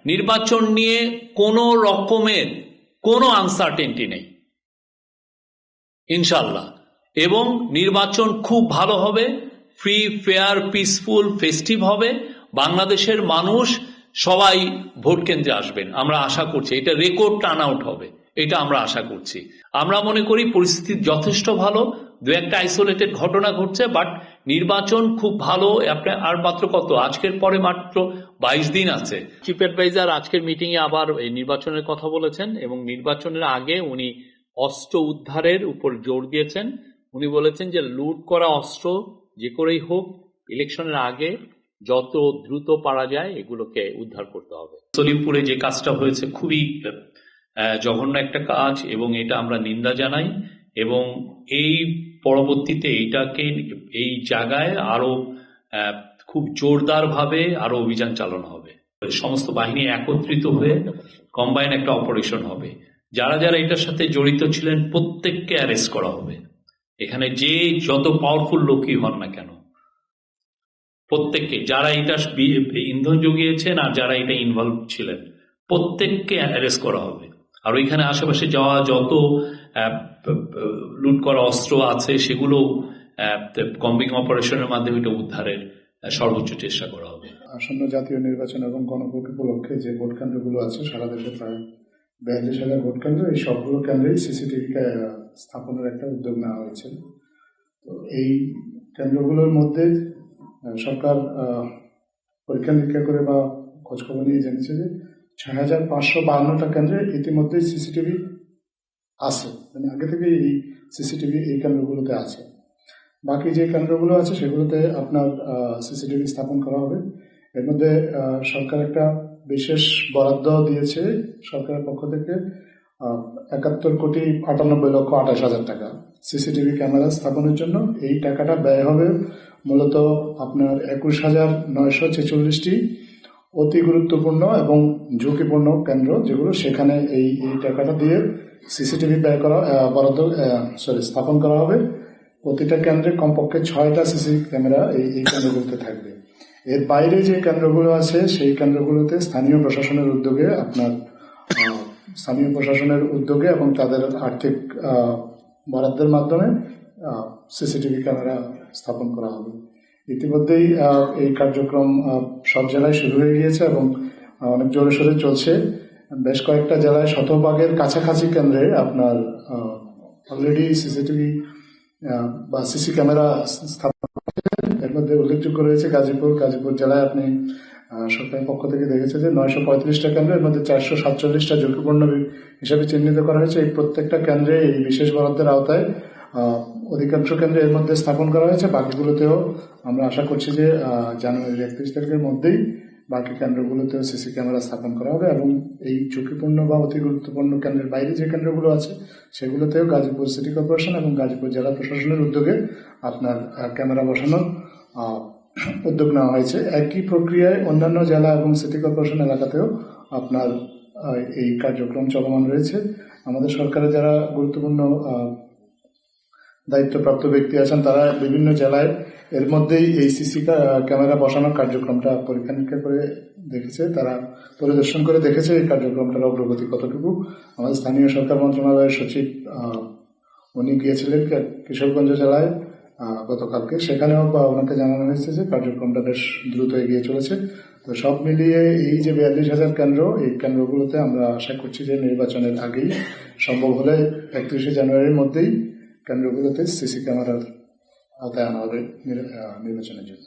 নির্বাচন নিয়ে কোনো রকমের কোনো আনসার্টেনটি নেই ইনশাল্লাহ, এবং নির্বাচন খুব ভালো হবে, ফ্রি ফেয়ার পিসফুল ফেস্টিভ হবে। বাংলাদেশের মানুষ সবাই ভোট কেন্দ্রে আসবেন আমরা আশা করছি, এটা রেকর্ড টার্ন আউট হবে, এটা আমরা আশা করছি। আমরা মনে করি পরিস্থিতি যথেষ্ট ভালো, দু একটা আইসোলেটেড ঘটনা ঘটছে, বাট নির্বাচন খুব ভালো। আর মাত্র কত, আজকের পরে মাত্র 22 দিন আছে। চিফ অ্যাডভাইজার আজকের মিটিং এ আবার এই নির্বাচনের কথা বলেছেন, এবং নির্বাচনের আগে উনি অস্ত্র উদ্ধারের উপর জোর দিয়েছেন। উনি বলেছেন যে লুট করা অস্ত্র যে করেই হোক ইলেকশনের আগে যত দ্রুত পারা যায় এগুলোকে উদ্ধার করতে হবে। সলিমপুরে যে কাজটা হয়েছে খুবই জঘন্য একটা কাজ, এবং এটা আমরা নিন্দা জানাই, এবং এই পরবর্তীতে এইটাকে এই জায়গায় আরো খুব জোরদার ভাবে আরো অভিযান চালানো হবে। সমস্ত বাহিনী একত্রিত হয়ে কম্বাইন একটা অপারেশন হবে। যারা যারা এটার সাথে জড়িত ছিলেন প্রত্যেককে অ্যারেস্ট করা হবে। এখানে যে যত পাওয়ারফুল লোকই হন না কেন, প্রত্যেককে, যারা এটা ইন্ধন জুগিয়েছেন আর যারা এটা ইনভলভ ছিলেন প্রত্যেককে অ্যারেস্ট করা হবে। আর ওইখানে আশেপাশে যাওয়া যত লুট করা অস্ত্র আছে সেগুলো কম্বিং অপারেশনের মাধ্যমে এটা উদ্ধারের সর্বোচ্চ চেষ্টা করা হবে। আসন্ন জাতীয় নির্বাচন এবং গণভোট উপলক্ষে যে ভোট কেন্দ্রগুলো আছে সারা দেশে প্রায় 42,000 ভোট কেন্দ্র, এই সবগুলো কেন্দ্রেই সিসিটিভি স্থাপনের একটা উদ্যোগ নেওয়া হয়েছে। তো এই কেন্দ্রগুলোর মধ্যে সরকার পরীক্ষা নিরীক্ষা করে বা খোঁজখবর নিয়ে জেনেছে যে 6,552টা কেন্দ্রে ইতিমধ্যেই সিসিটিভি আছে, মানে আগে থেকে এই সিসিটিভি এই কেন্দ্রগুলোতে আছে। বাকি যে কেন্দ্রগুলো আছে সেগুলোতে আপনার সিসিটিভি স্থাপন করা হবে। এর মধ্যে সরকার একটা বিশেষ বরাদ্দ দিয়েছে সরকারের পক্ষ থেকে 71,98,28,000 টাকা সিসিটিভি ক্যামেরা স্থাপনের জন্য। এই টাকাটা ব্যয় হবে মূলত আপনার 21,946টি অতি গুরুত্বপূর্ণ এবং ঝুঁকিপূর্ণ কেন্দ্র, যেগুলো সেখানে এই টাকাটা দিয়ে সিসিটিভি স্থাপন করা হবে। প্রতিটা কেন্দ্রে কমপক্ষে 6টা সিসি ক্যামেরা এই কেন্দ্রগুলোতে থাকবে। এর বাইরে যে কেন্দ্রগুলো আছে সেই কেন্দ্রগুলোতে স্থানীয় প্রশাসনের উদ্যোগে এবং তাদের আর্থিক বরাদ্দের মাধ্যমে সিসিটিভি ক্যামেরা স্থাপন করা হবে। ইতিমধ্যেই এই কার্যক্রম সব জেলায় শুরু হয়ে গিয়েছে এবং অনেক জোরে সোরে চলছে। বেশ কয়েকটা জেলায় শতভাগের কাছাকাছি কেন্দ্রে আপনার অলরেডি সিসিটিভি বা সিসি ক্যামেরা স্থাপন। এর মধ্যে উল্লেখযোগ্য রয়েছে গাজীপুর জেলায় আপনি সরকারের পক্ষ থেকে দেখেছে যে 935টা কেন্দ্র, এর মধ্যে 447টা ঝুঁকিপূর্ণ হিসেবে চিহ্নিত করা হয়েছে। এই প্রত্যেকটা কেন্দ্রে এই বিশেষ বরাদ্দের আওতায় অধিকাংশ কেন্দ্রে এর মধ্যে স্থাপন করা হয়েছে। বাকিগুলোতেও আমরা আশা করছি যে জানুয়ারির 31 তারিখের মধ্যেই বাকি কেন্দ্রগুলোতেও সিসি ক্যামেরা স্থাপন করা হবে, এবং এই ঝুঁকিপূর্ণ বা অতি গুরুত্বপূর্ণ কেন্দ্রের বাইরে যে কেন্দ্রগুলো আছে সেগুলোতেও গাজীপুর সিটি কর্পোরেশন এবং গাজীপুর জেলা প্রশাসনের উদ্যোগে আপনার ক্যামেরা বসানোর উদ্যোগ নেওয়া হয়েছে। একই প্রক্রিয়ায় অন্যান্য জেলা এবং সিটি কর্পোরেশন এলাকাতেও আপনার এই কার্যক্রম চলমান রয়েছে। আমাদের সরকারের যারা গুরুত্বপূর্ণ দায়িত্বপ্রাপ্ত ব্যক্তি আছেন তারা বিভিন্ন জেলায় এর মধ্যেই এই সিসি ক্যামেরা বসানোর কার্যক্রমটা পরীক্ষা নিরীক্ষা করে দেখেছে, তারা পরিদর্শন করে দেখেছে এই কার্যক্রমটার অগ্রগতি কতটুকু। আমাদের স্থানীয় সরকার মন্ত্রণালয়ের সচিব উনি গিয়েছিলেন কিশোরগঞ্জ জেলায় গতকালকে, সেখানেও ওনাকে জানানো হয়েছে যে কার্যক্রমটা বেশ দ্রুত এগিয়ে চলেছে। তো সব মিলিয়ে এই যে 42,000 কেন্দ্র, এই কেন্দ্রগুলোতে আমরা আশা করছি যে নির্বাচনের আগেই সম্ভব হলে 31শে জানুয়ারির মধ্যেই কেন্দ্রগুলোতে সিসি ক্যামেরার আওতায় আনা হবে নির্বাচনের জন্য।